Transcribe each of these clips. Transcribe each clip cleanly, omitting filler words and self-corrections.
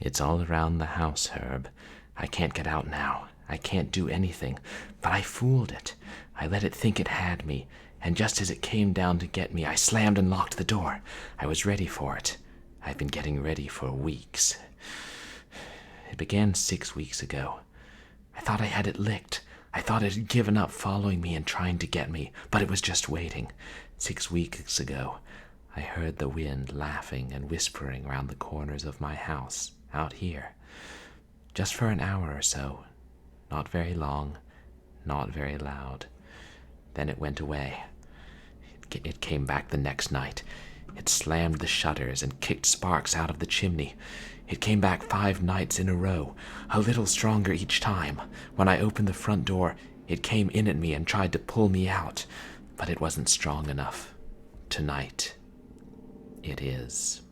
It's all around the house, Herb. I can't get out now. I can't do anything. But I fooled it. I let it think it had me, and just as it came down to get me, I slammed and locked the door. I was ready for it. I've been getting ready for weeks. It began 6 weeks ago. I thought I had it licked. I thought it had given up following me and trying to get me, but it was just waiting. 6 weeks ago, I heard the wind laughing and whispering round the corners of my house, out here. Just for an hour or so. Not very long, not very loud. Then it went away. It came back the next night. It slammed the shutters and kicked sparks out of the chimney. It came back 5 nights in a row, a little stronger each time. When I opened the front door, it came in at me and tried to pull me out, but it wasn't strong enough. Tonight, it is.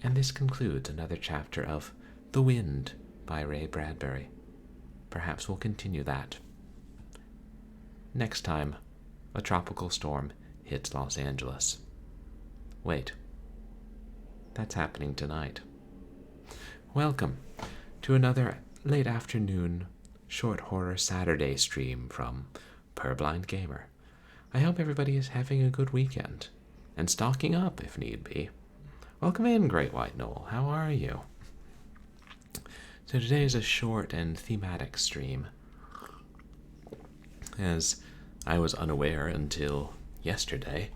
And this concludes another chapter of The Wind by Ray Bradbury. Perhaps we'll continue that. Next time, a tropical storm hits Los Angeles. Wait, that's happening tonight. Welcome to another late afternoon short horror Saturday stream from Purblind Gamer. I hope everybody is having a good weekend and stocking up if need be. Welcome in, Great White Knoll. How are you? So today is a short and thematic stream, as I was unaware until yesterday.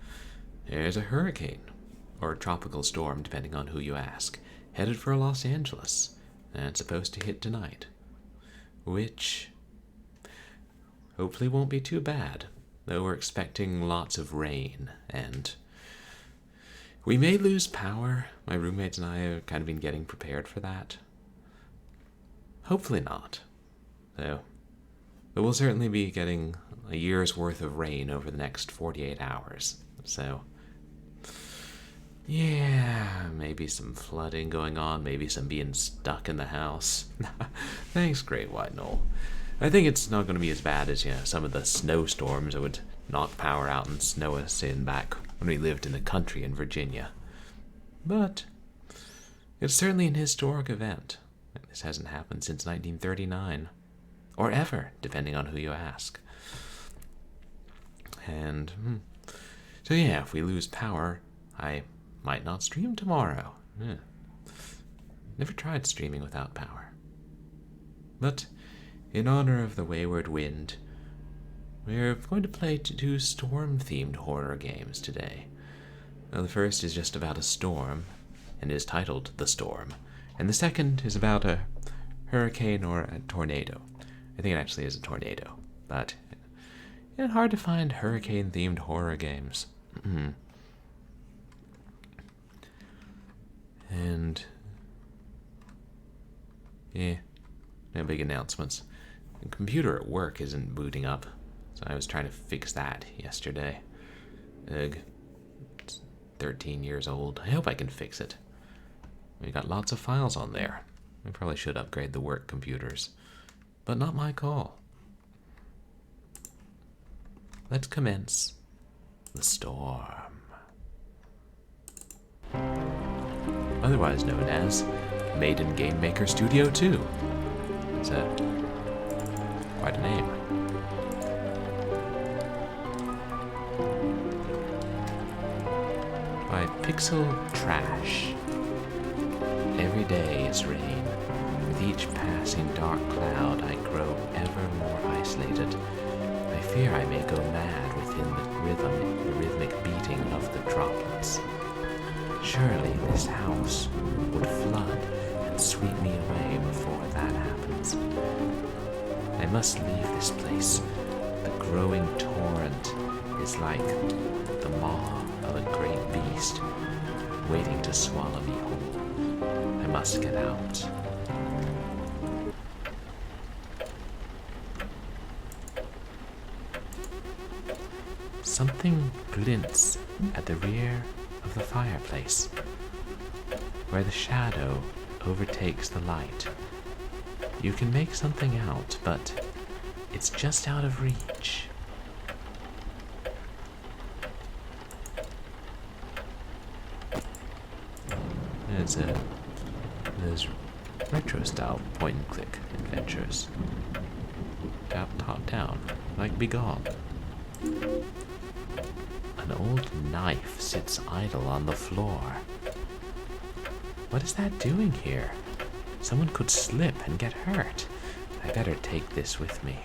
There's a hurricane, or tropical storm, depending on who you ask, headed for Los Angeles, and it's supposed to hit tonight, which hopefully won't be too bad, though we're expecting lots of rain, and we may lose power. My roommates and I have kind of been getting prepared for that. Hopefully not, though. But we'll certainly be getting a year's worth of rain over the next 48 hours, so yeah, maybe some flooding going on, maybe some being stuck in the house. Thanks, Great White Knoll. I think it's not going to be as bad as, some of the snowstorms that would knock power out and snow us in back when we lived in the country in Virginia. But it's certainly an historic event. This hasn't happened since 1939, or ever, depending on who you ask. And, so yeah, if we lose power, I might not stream tomorrow. Never tried streaming without power. But in honor of the wayward wind, we're going to play 2 storm-themed horror games today. Now, the first is just about a storm, and is titled The Storm, and the second is about a hurricane or a tornado. I think it actually is a tornado, but it's hard to find hurricane-themed horror games. And no big announcements. The computer at work isn't booting up, so I was trying to fix that yesterday. Ugh. It's 13 years old. I hope I can fix it. We got lots of files on there. I probably should upgrade the work computers, but not my call. Let's commence The Storm. Otherwise known as Maiden Game Maker Studio 2. It's quite a name. By Pixel Trash. Every day is rain. With each passing dark cloud, I grow ever more isolated. I fear I may go mad within the rhythmic beating of the droplets. Surely this house would flood and sweep me away before that happens. I must leave this place. The growing torrent is like the maw of a great beast, waiting to swallow me whole. I must get out. Something glints at the rear of the fireplace, where the shadow overtakes the light. You can make something out, but it's just out of reach. There's Retro-style point-and-click adventures. Tap, top, down, like Be Gone. An old knife sits idle on the floor. What is that doing here? Someone could slip and get hurt. I better take this with me.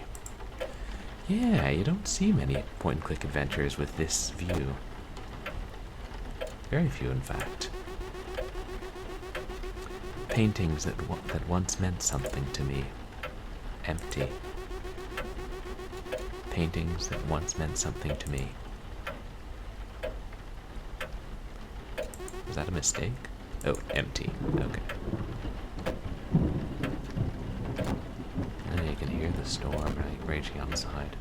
Yeah, you don't see many point-and-click adventures with this view. Very few, in fact. Paintings that once meant something to me. Empty. Paintings that once meant something to me. Was that a mistake? Oh, empty. Okay. And you can hear the storm raging outside.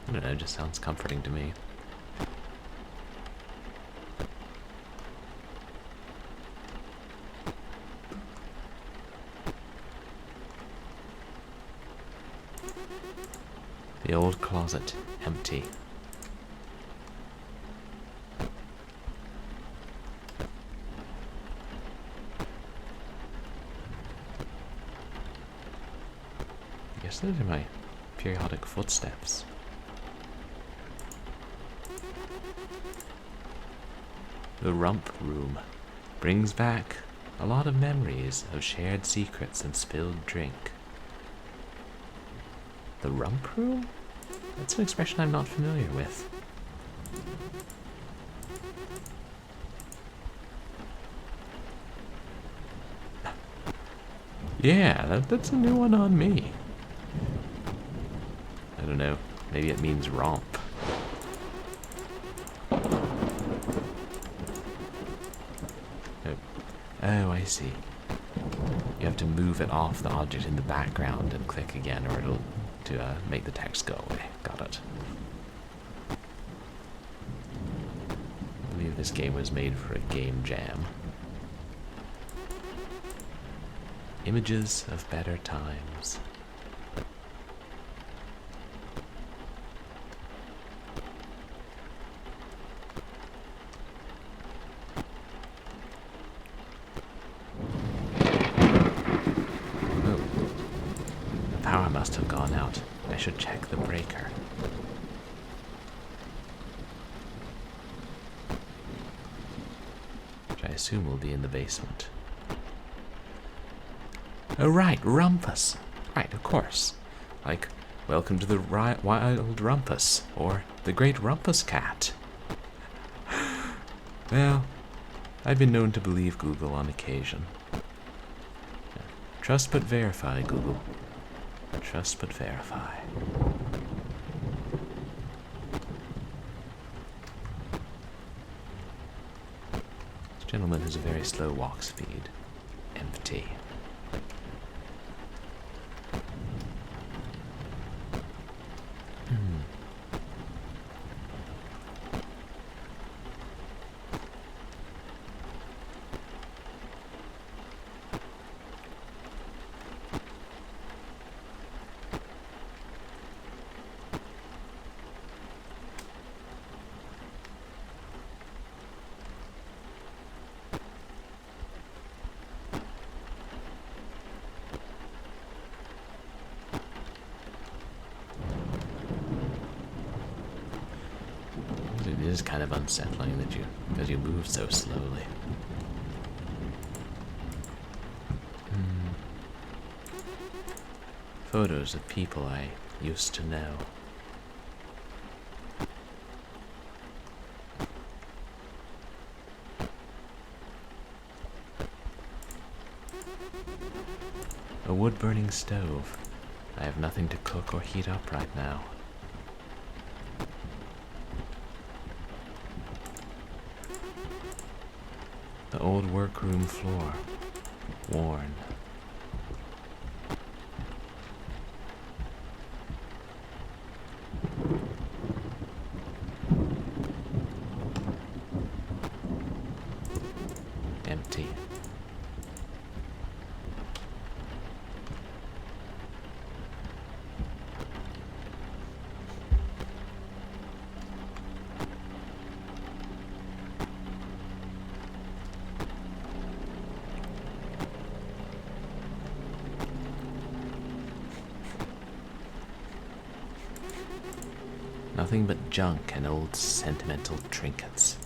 I don't know, it just sounds comforting to me. The old closet, empty. I guess those are my periodic footsteps. The rump room brings back a lot of memories of shared secrets and spilled drink. The rump room? That's an expression I'm not familiar with. Yeah, that's a new one on me. I don't know, maybe it means romp. Oh, I see. You have to move it off the object in the background and click again, or it'll make the text go away. Got it. I believe this game was made for a game jam. Images of better times. Power must have gone out. I should check the breaker. Which I assume will be in the basement. Oh right, Rumpus. Right, of course. Like, welcome to the wild Rumpus, or the great Rumpus cat. Well, I've been known to believe Google on occasion. Trust but verify, Google. Trust but verify. This gentleman has a very slow walk speed. Empty. It is kind of unsettling that because you move so slowly. Photos of people I used to know. A wood-burning stove. I have nothing to cook or heat up right now. The old workroom floor, worn. Empty. nothing but junk and old sentimental trinkets.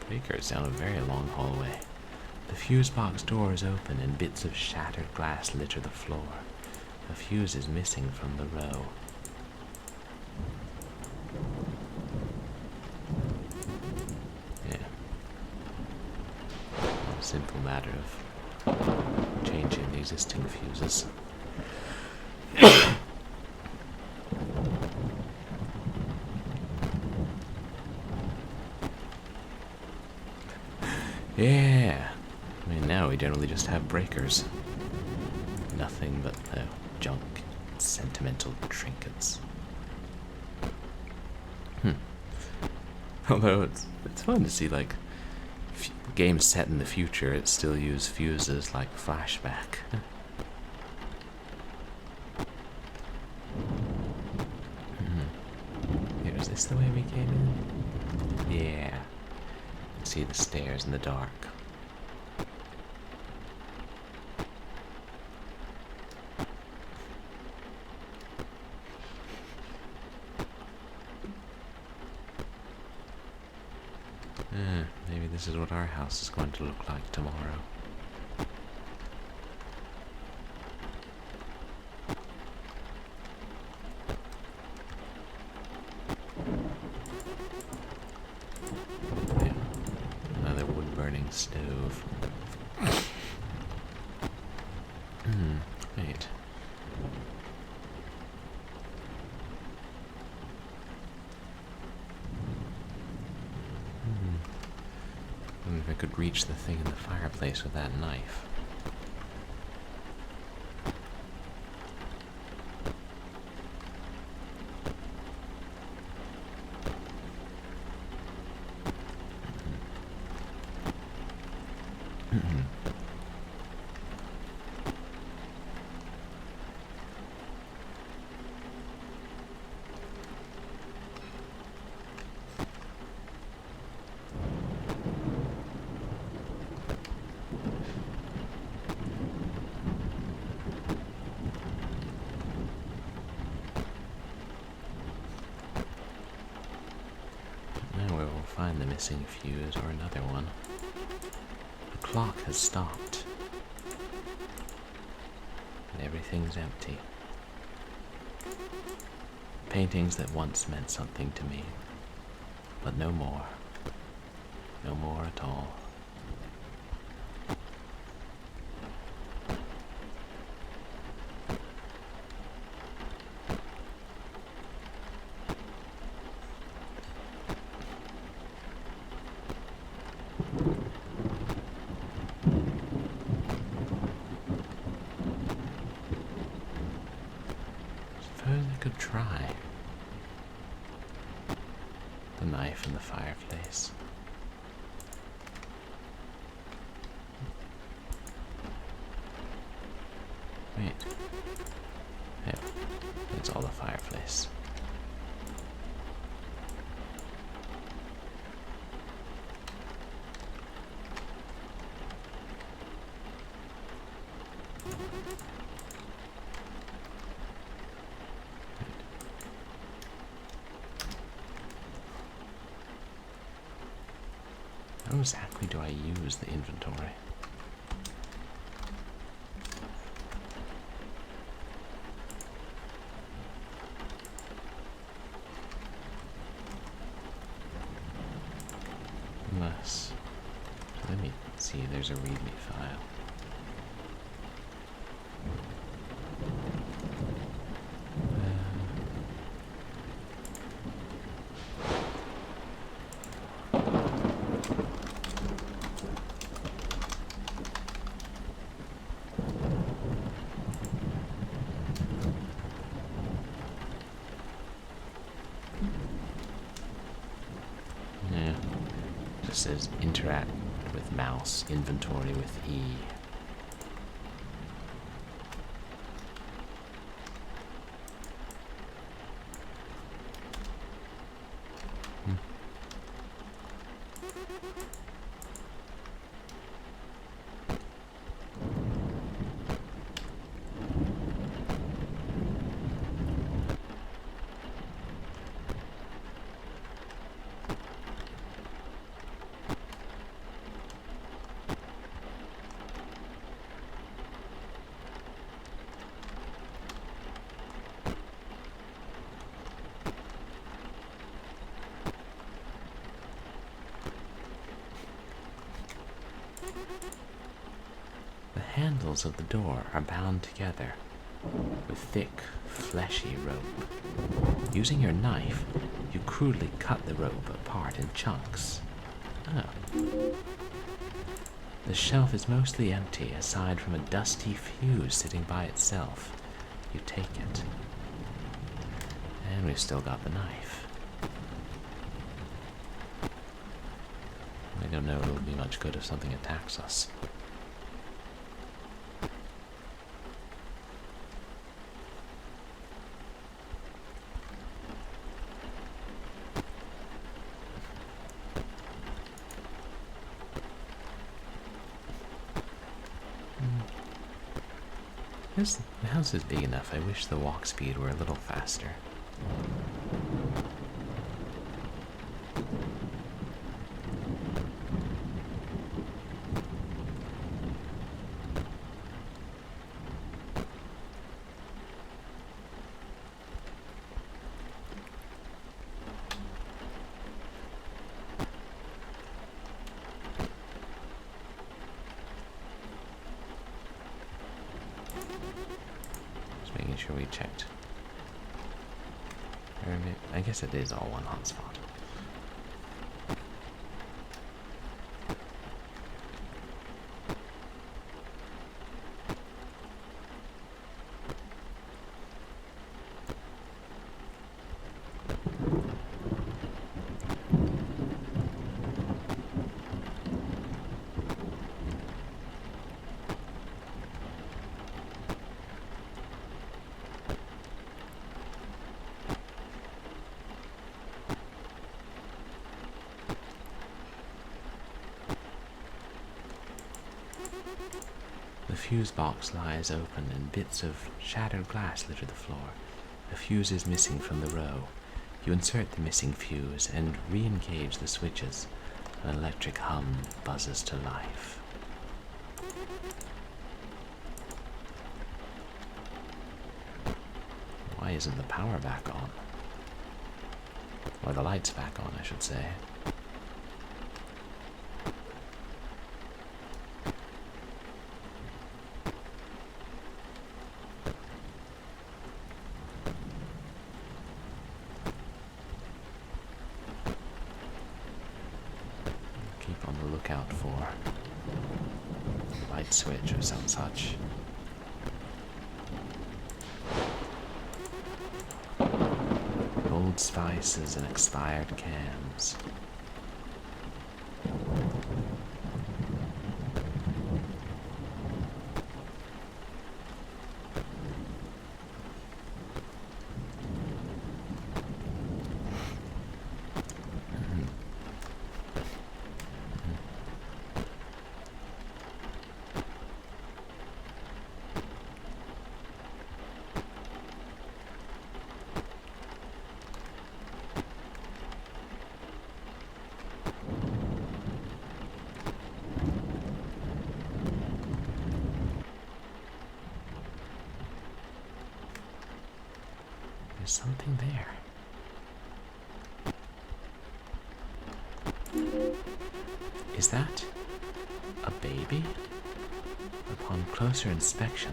Breakers down a very long hallway. The fuse box door is open and bits of shattered glass litter the floor. A fuse is missing from the row. Yeah. Simple matter of changing the existing fuses. Yeah. I mean, now we generally just have breakers. Nothing but junk, sentimental trinkets. Although it's fun to see, like, games set in the future, it still use fuses like flashback. Here, is this the way we came in? Yeah. See the stairs in the dark. Maybe this is what our house is going to look like tomorrow. Another wood-burning stove. Wait. I wonder if I could reach the thing in the fireplace with that knife. Find the missing fuse or another one. The clock has stopped. And everything's empty. Paintings that once meant something to me, but no more. No more at all. Suppose I could try. The knife in the fireplace. Wait. Yeah, it's all the fireplace. How exactly do I use the inventory? Unless, let me see, there's a readme file. Yeah, it just says interact with mouse, inventory with E. The handles of the door are bound together with thick, fleshy rope. Using your knife, you crudely cut the rope apart in chunks. Oh. The shelf is mostly empty aside from a dusty fuse sitting by itself. You take it. And we've still got the knife. I don't know it'll be much good if something attacks us. The house is big enough. I wish the walk speed were a little faster. Making sure we checked. I guess it is all one hotspot. The fuse box lies open and bits of shattered glass litter the floor. A fuse is missing from the row. You insert the missing fuse and re-engage the switches. An electric hum buzzes to life. Why isn't the power back on? Or the lights back on, I should say. Keep on the lookout for light switch or some such. Old spices and expired cans. There's something there. Is that a baby? Upon closer inspection,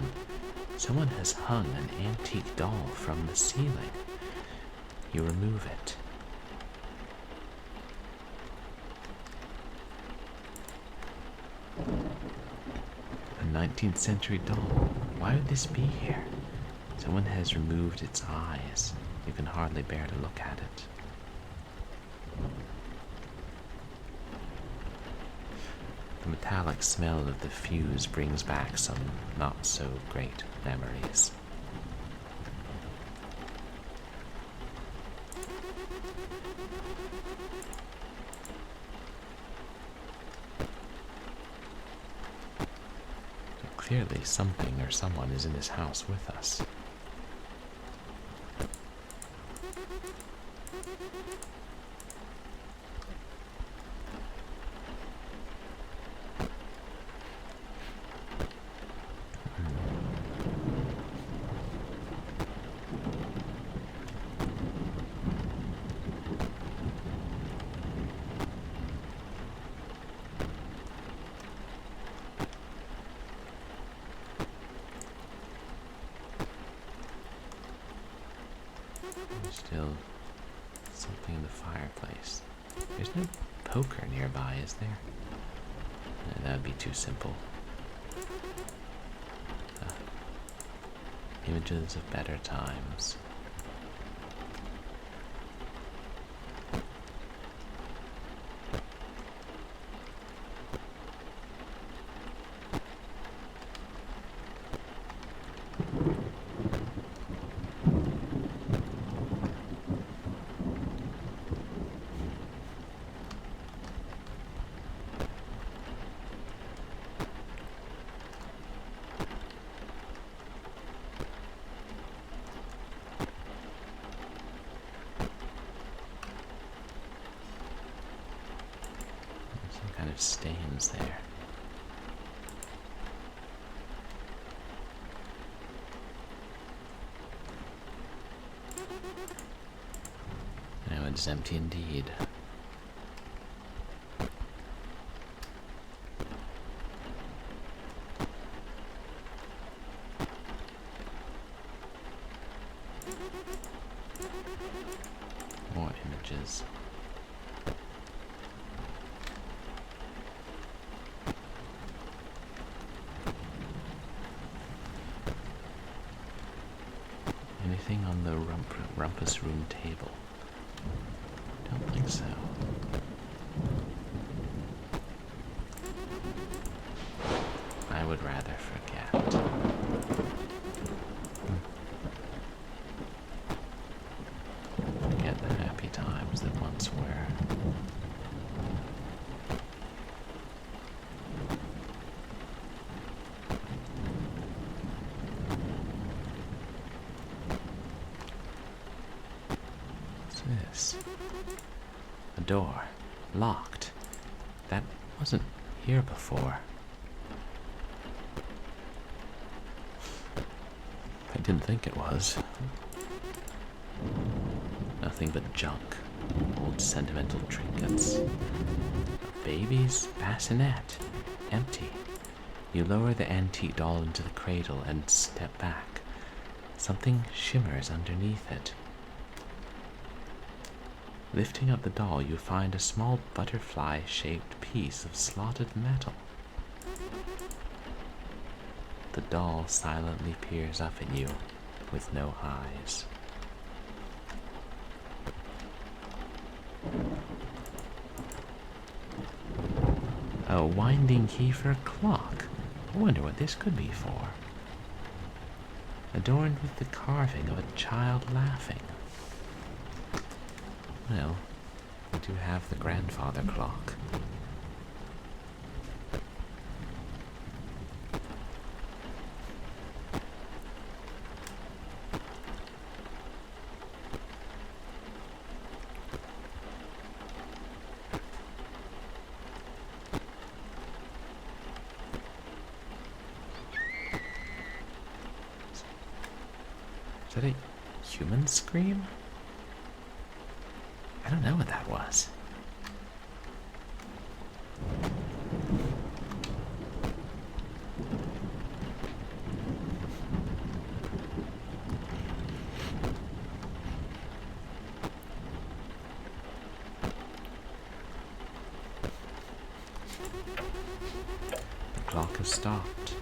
someone has hung an antique doll from the ceiling. You remove it. A 19th century doll. Why would this be here? Someone has removed its eyes. You can hardly bear to look at it. The metallic smell of the fuse brings back some not so great memories. Clearly something or someone is in this house with us. There's still something in the fireplace. There's no poker nearby, is there? No, that would be too simple. Images of better times. Some kind of stains there. Now it's empty indeed. More images. Anything on the rumpus room table? Don't think so. I would rather forget. Forget the happy times that once were. This? A door. Locked. That wasn't here before. I didn't think it was. Nothing but junk. Old sentimental trinkets. A baby's bassinet. Empty. You lower the antique doll into the cradle and step back. Something shimmers underneath it. Lifting up the doll, you find a small butterfly-shaped piece of slotted metal. The doll silently peers up at you with no eyes. A winding key for a clock. I wonder what this could be for. Adorned with the carving of a child laughing. Well, we do have the grandfather clock. Is that a human scream? I don't know what that was. The clock has stopped.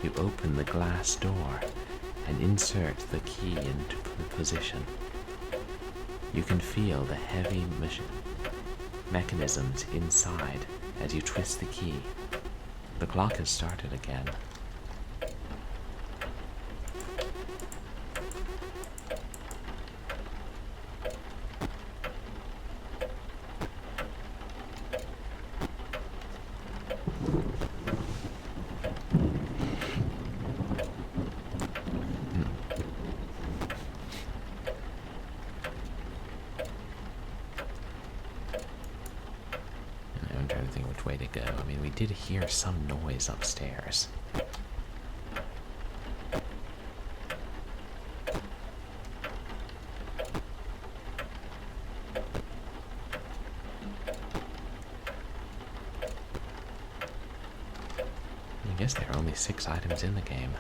You open the glass door and insert the key into position. You can feel the heavy mechanisms inside as you twist the key. The clock has started again. really think which way to go. I mean, we did hear some noise upstairs. I guess there are only 6 items in the game.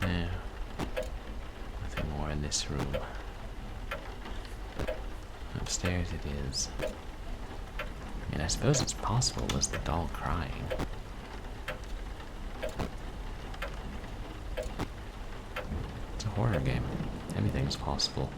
No, nothing more in this room. Upstairs it is. I mean, I suppose it's possible. Was the doll crying? It's a horror game. Anything's possible.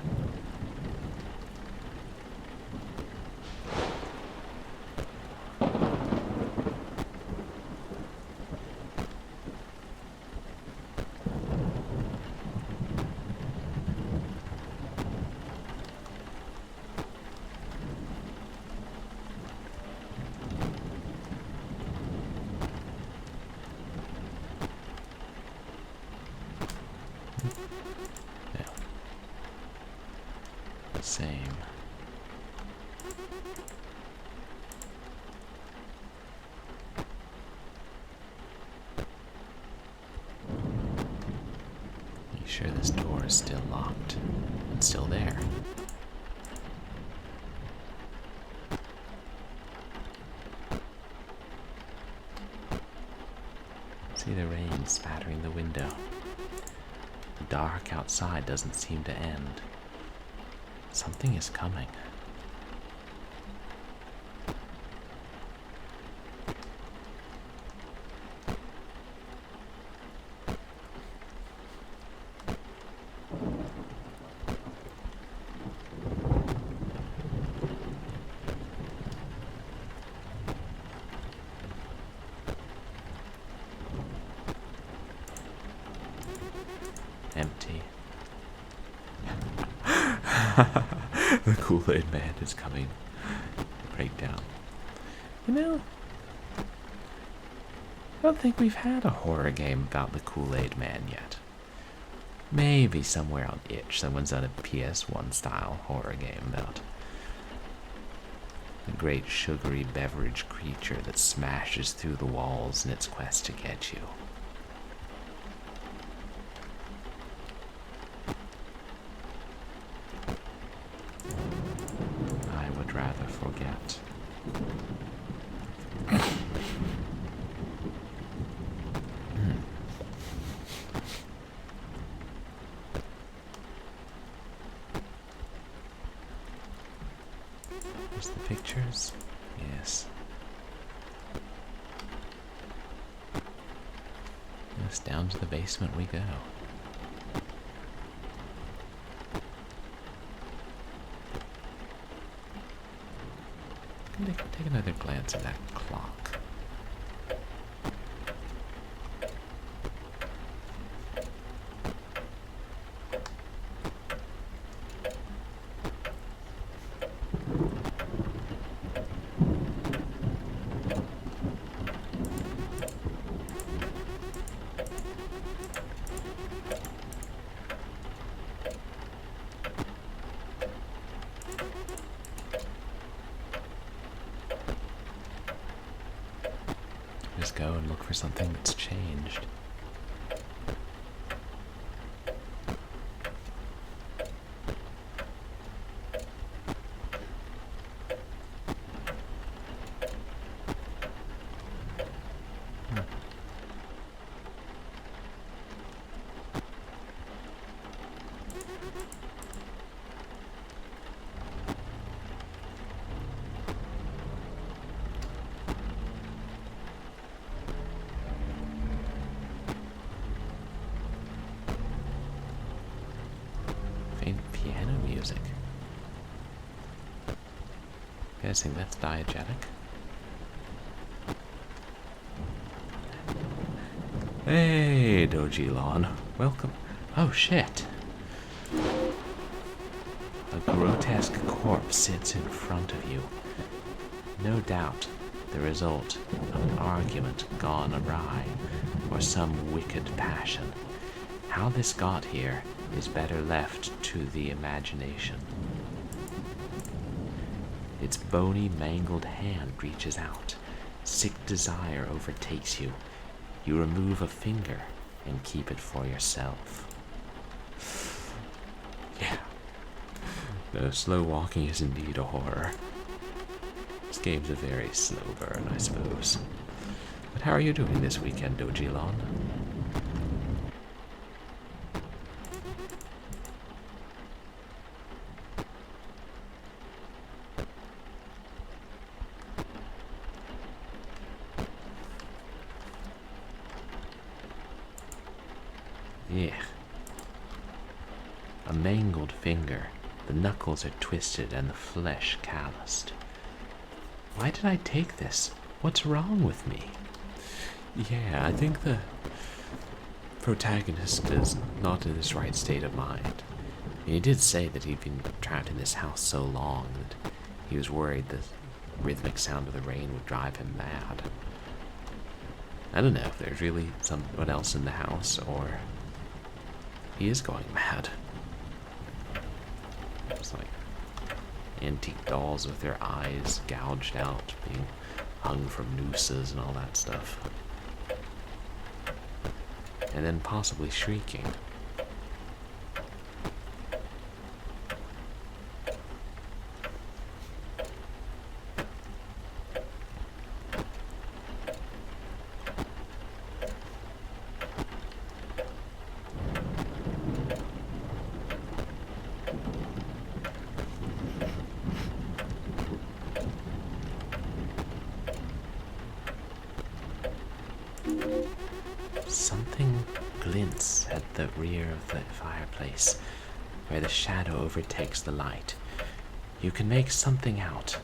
Yeah. Same. You sure this door is still locked? It's still there. See the rain spattering the window. The dark outside doesn't seem to end. Something is coming. Empty. The Kool-Aid Man is coming to break down. You know, I don't think we've had a horror game about the Kool-Aid Man yet. Maybe somewhere on Itch, someone's done a PS1 style horror game about the great sugary beverage creature that smashes through the walls in its quest to get you. I would rather forget. There's the pictures. Yes. Yes, down to the basement we go. Take another glance at that clock. Just go and look for something that's changed. Piano music. Guessing that's diegetic. Hey, Doji Lawn. Welcome. Oh, shit. A grotesque corpse sits in front of you. No doubt, the result of an argument gone awry, or some wicked passion. How this got here is better left to the imagination. Its bony, mangled hand reaches out. Sick desire overtakes you. You remove a finger and keep it for yourself. Yeah. No, slow walking is indeed a horror. This game's a very slow burn, I suppose. But how are you doing this weekend, Dojilon? Yeah. A mangled finger. The knuckles are twisted and the flesh calloused. Why did I take this? What's wrong with me? Yeah, I think the protagonist is not in his right state of mind. He did say that he'd been trapped in this house so long that he was worried the rhythmic sound of the rain would drive him mad. I don't know if there's really someone else in the house or he is going mad. It's like antique dolls with their eyes gouged out, being hung from nooses and all that stuff. And then possibly shrieking. Something glints at the rear of the fireplace, where the shadow overtakes the light. You can make something out,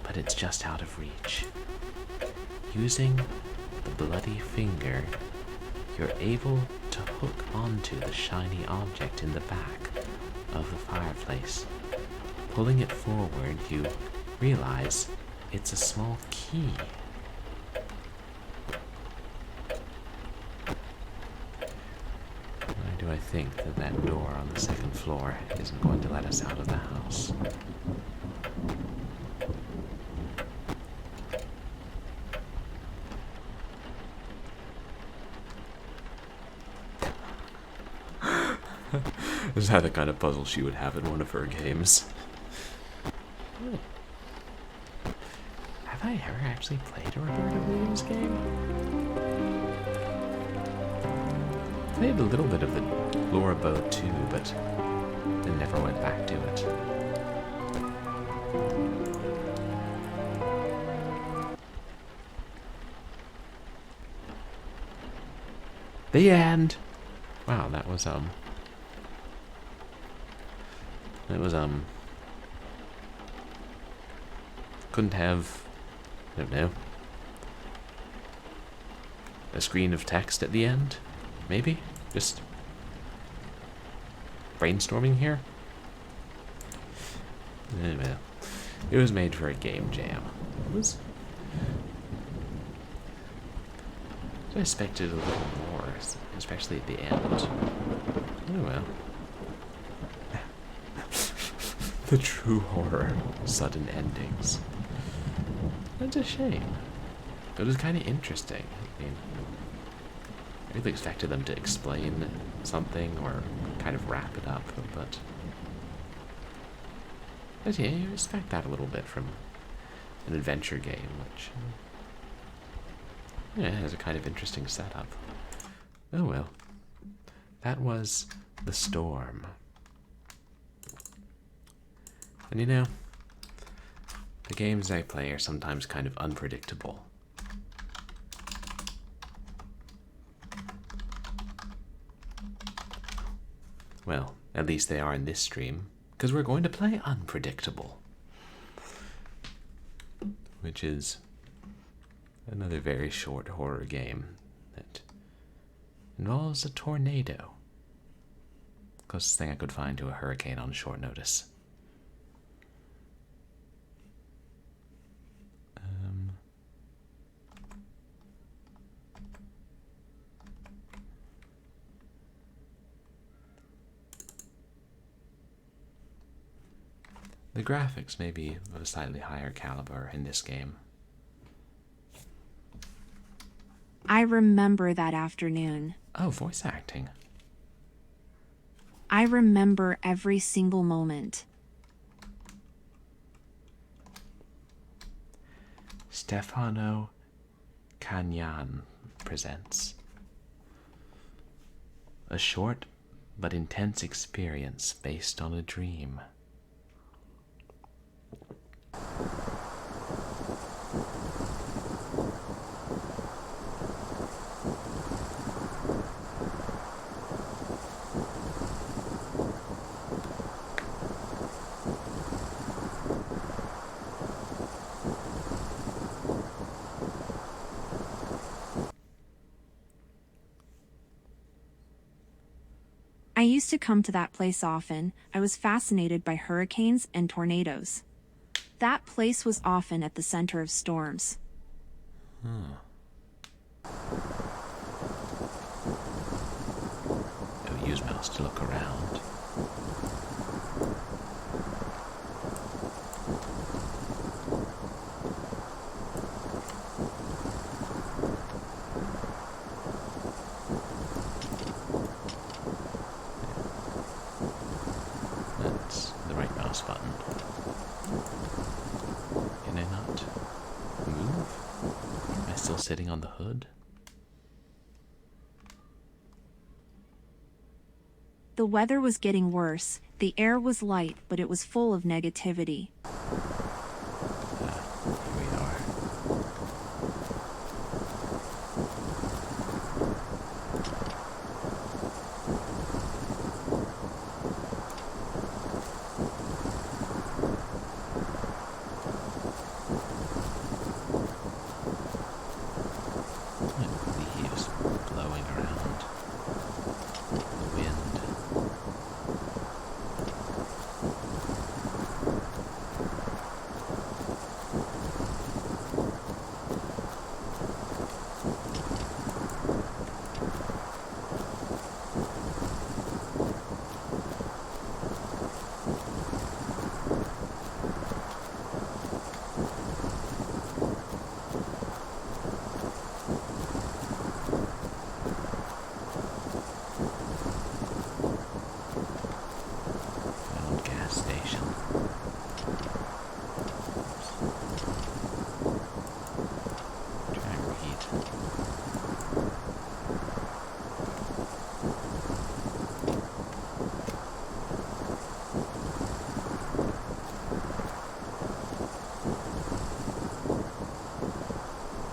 but it's just out of reach. Using the bloody finger, you're able to hook onto the shiny object in the back of the fireplace. Pulling it forward, you realize it's a small key. Do I think that that door on the second floor isn't going to let us out of the house? Is that the kind of puzzle she would have in one of her games? Have I ever actually played a Roberta Williams game? I played a little bit of the Laura Bow too, but then never went back to it. The end! Wow, that was, couldn't have, I don't know, a screen of text at the end? Maybe? Just brainstorming here? Well, it was made for a game jam. It was... I expected a little more, especially at the end. Oh well. The true horror of sudden endings. That's a shame. It was kind of interesting. I mean, I really expected them to explain something or kind of wrap it up, but yeah, you expect that a little bit from an adventure game, which yeah, has a kind of interesting setup. Oh well. That was The Storm. And you know, the games I play are sometimes kind of unpredictable. Well, at least they are in this stream, because we're going to play Unpredictable, which is another very short horror game that involves a tornado. Closest thing I could find to a hurricane on short notice. The graphics may be of a slightly higher caliber in this game. I remember that afternoon. Oh, voice acting. I remember every single moment. Stefano Cagnani presents a short but intense experience based on a dream. I used to come to that place often. I was fascinated by hurricanes and tornadoes. That place was often at the center of storms. Don't use mouse to look around. That's the right mouse button. Can I not move? Am I still sitting on the hood? The weather was getting worse. The air was light, but it was full of negativity. Here we are. Leaves blowing around. The wind. Old gas station. Try and read.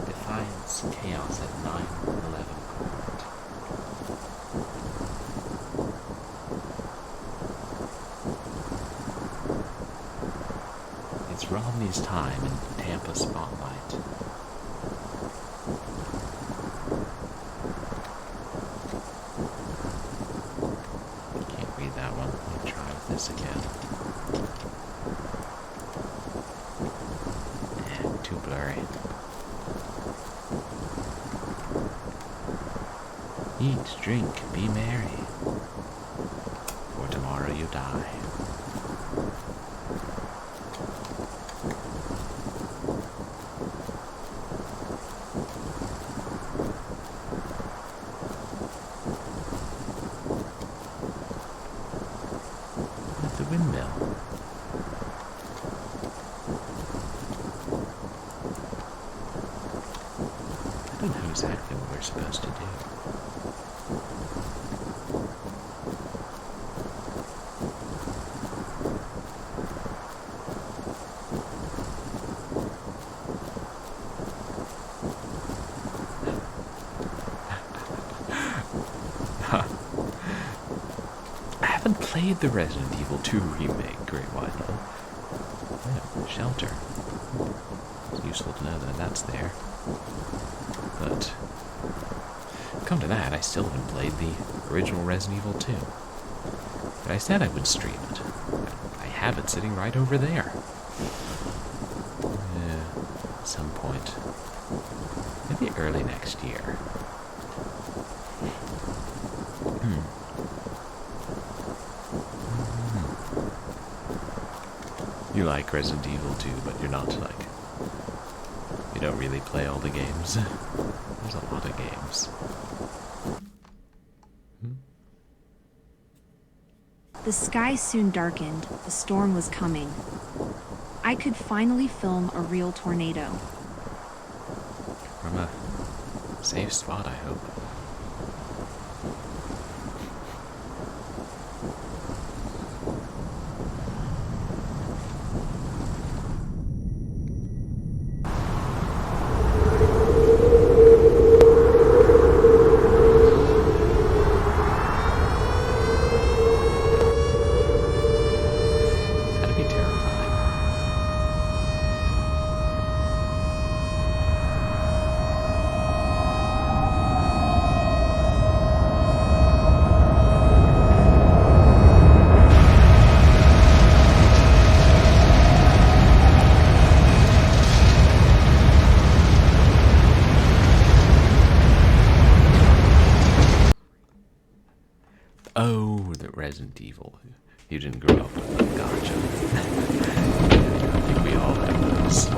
Defiance chaos at 911 Court. It's Romney's time in Tampa Spotlight. Can't read that one. Let me try with this again. Too blurry. Eat, drink, be merry, for tomorrow you die. At the windmill. I don't know exactly what we're supposed to do. I haven't played the Resident Evil 2 remake great while. Yeah, shelter. It's useful to know that that's there. But come to that, I still haven't played the original Resident Evil 2. But I said I would stream it. I have it sitting right over there. At some point. Maybe early next year. You like Resident Evil 2, but you're not like... You don't really play all the games. There's a lot of games. The sky soon darkened, a storm was coming. I could finally film a real tornado. From a safe spot, I hope. That'd be terrifying. Oh, the Resident Evil. You didn't grow up with them. Gotcha. I think we all have those.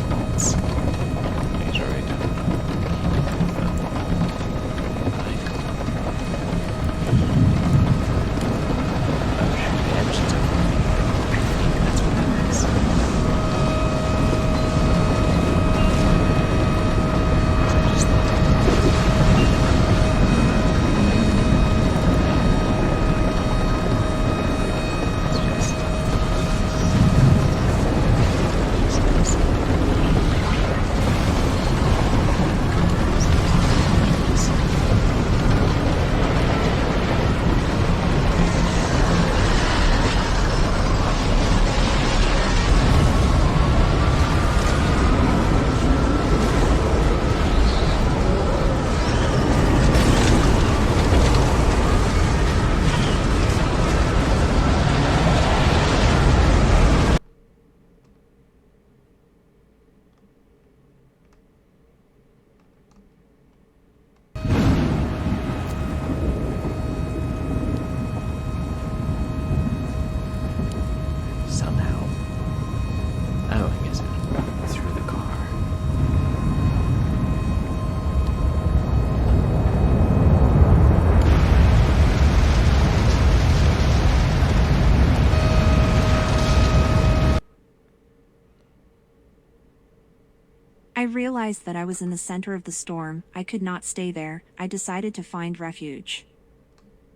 Faults. Things are right down. That's what that is. Somehow. Oh, I guess it through the car. I realized that I was in the center of the storm. I could not stay there. I decided to find refuge.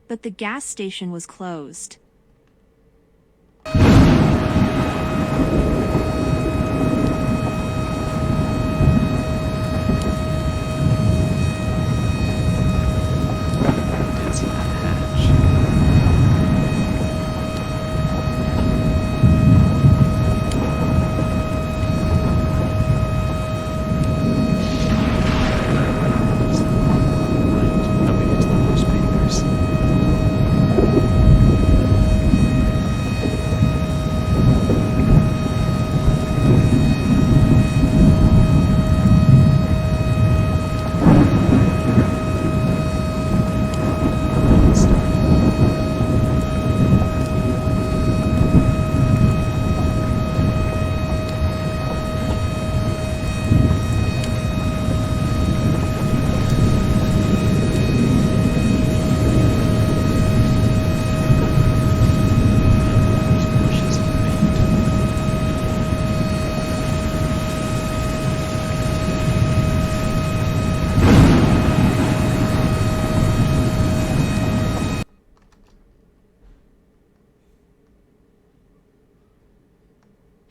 But the gas station was closed. Didn't see that hatch. Oh, maybe it's the newspapers.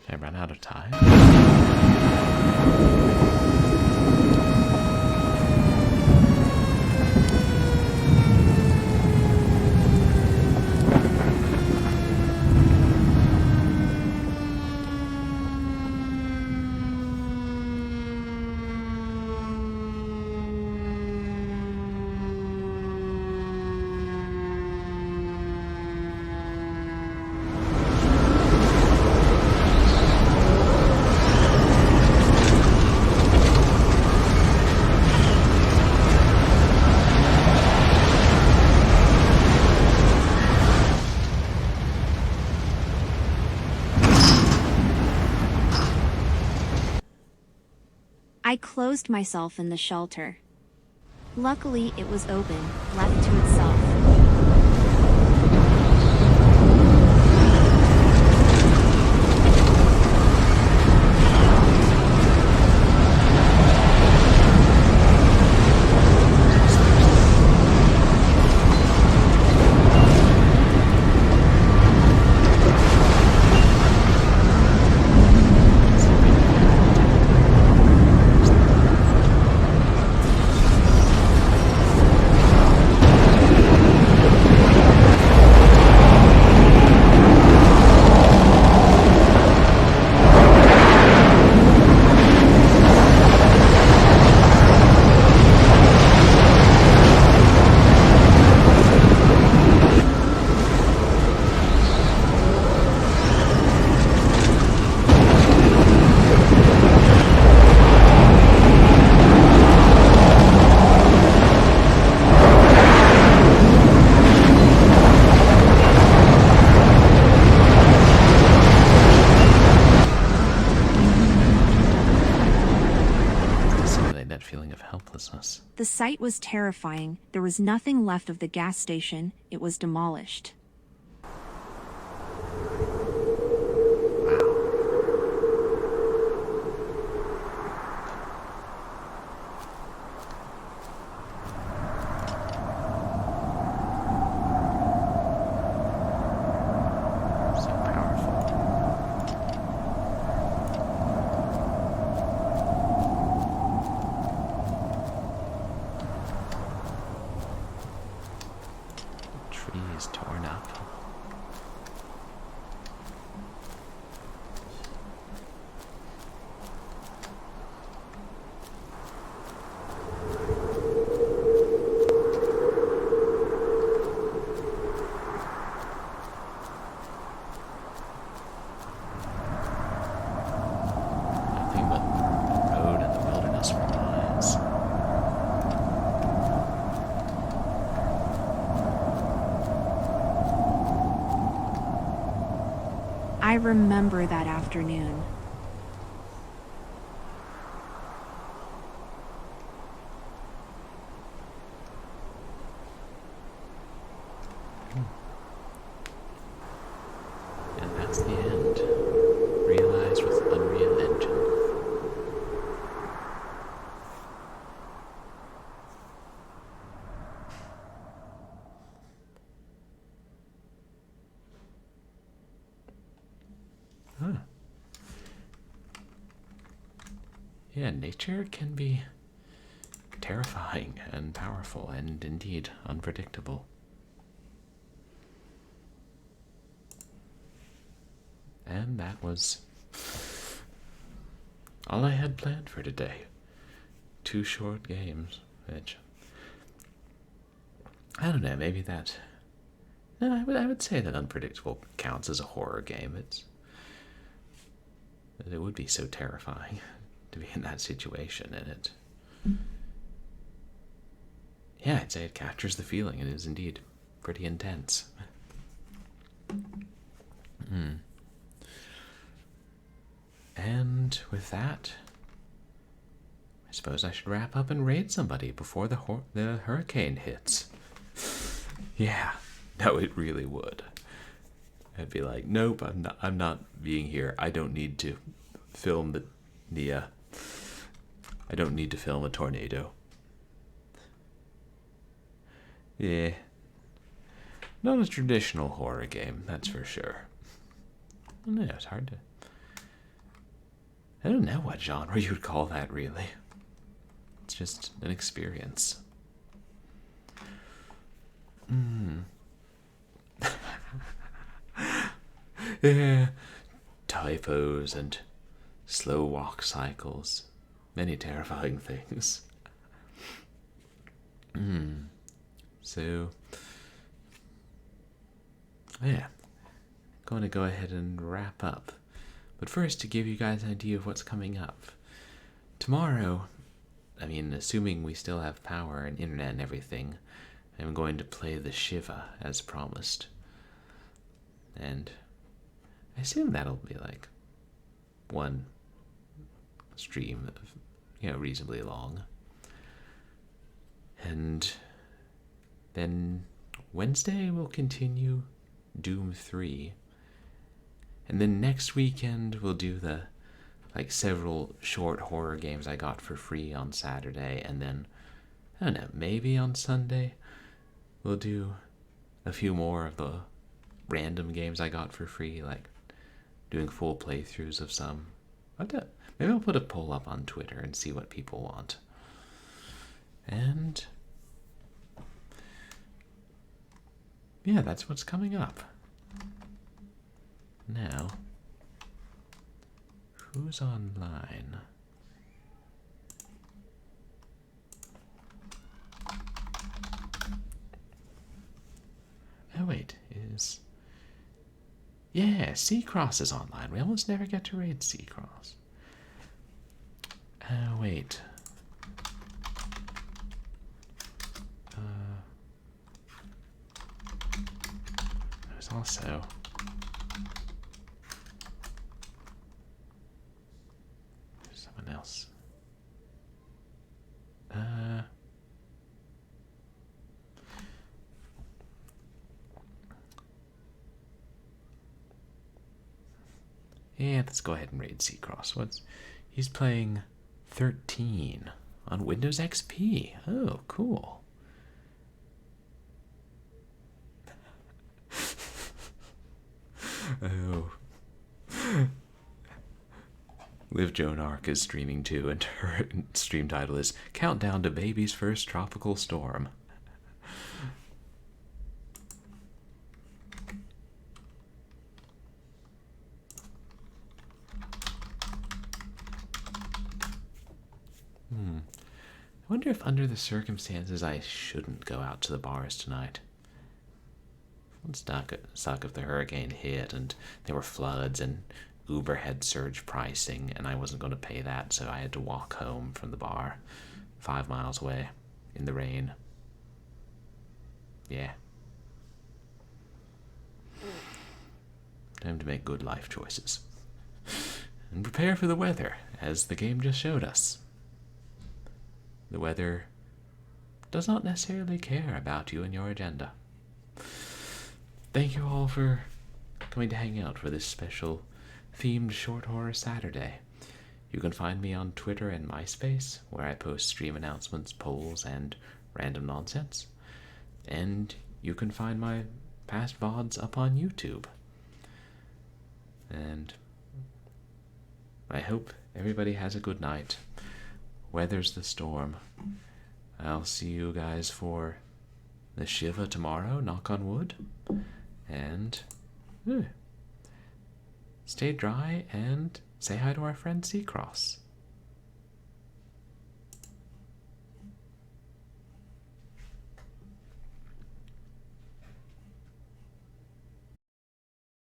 Did I run out of time? I closed myself in the shelter. Luckily, it was open, left to itself. Feeling of helplessness. The sight was terrifying. There was nothing left of the gas station. It was demolished. Trees torn up. Nothing but road and the wilderness for miles. I remember that afternoon. And that's the end. Realized with Unreal Engine. Huh. Yeah, nature can be terrifying and powerful and indeed unpredictable. And that was all I had planned for today. 2 short games, which I don't know, maybe that. No, I would say that Unpredictable counts as a horror game. It would be so terrifying to be in that situation, and it. Yeah, I'd say it captures the feeling. It is indeed pretty intense. And with that, I suppose I should wrap up and raid somebody before the hurricane hits. Yeah, no, it really would. I'd be like, nope, I'm not being here. I don't need to film I don't need to film a tornado. Yeah. Not a traditional horror game, that's for sure. No, it's hard to. I don't know what genre you would call that, really. It's just an experience. Yeah. Typos and slow walk cycles. Many terrifying things. So, yeah. Going to go ahead and wrap up. But first, to give you guys an idea of what's coming up. Tomorrow, I mean, assuming we still have power and internet and everything, I'm going to play the Shiva as promised. And I assume that'll be like one stream of reasonably long. And then Wednesday we'll continue Doom 3. And then next weekend we'll do the several short horror games I got for free on Saturday, and then I don't know, maybe on Sunday we'll do a few more of the random games I got for free, like doing full playthroughs of some. Maybe I'll put a poll up on Twitter and see what people want. And yeah, that's what's coming up. Now, who's online? Oh wait, yeah, Seacross is online. We almost never get to raid Seacross. Oh wait. There's also someone else. Yeah, let's go ahead and raid Seacross. He's playing 13 on Windows XP. Oh, cool. Oh. Liv Joan Arc is streaming too, and her stream title is Countdown to Baby's First Tropical Storm. I wonder if under the circumstances I shouldn't go out to the bars tonight. It would suck if the hurricane hit and there were floods and Uber had surge pricing and I wasn't going to pay that, so I had to walk home from the bar 5 miles away in the rain. Yeah. Time to make good life choices. And prepare for the weather, as the game just showed us. The weather does not necessarily care about you and your agenda. Thank you all for coming to hang out for this special themed short horror Saturday. You can find me on Twitter and MySpace, where I post stream announcements, polls, and random nonsense. And you can find my past VODs up on YouTube. And I hope everybody has a good night. Weathers the storm. I'll see you guys for the Shiva tomorrow, knock on wood. And stay dry and say hi to our friend Seacross.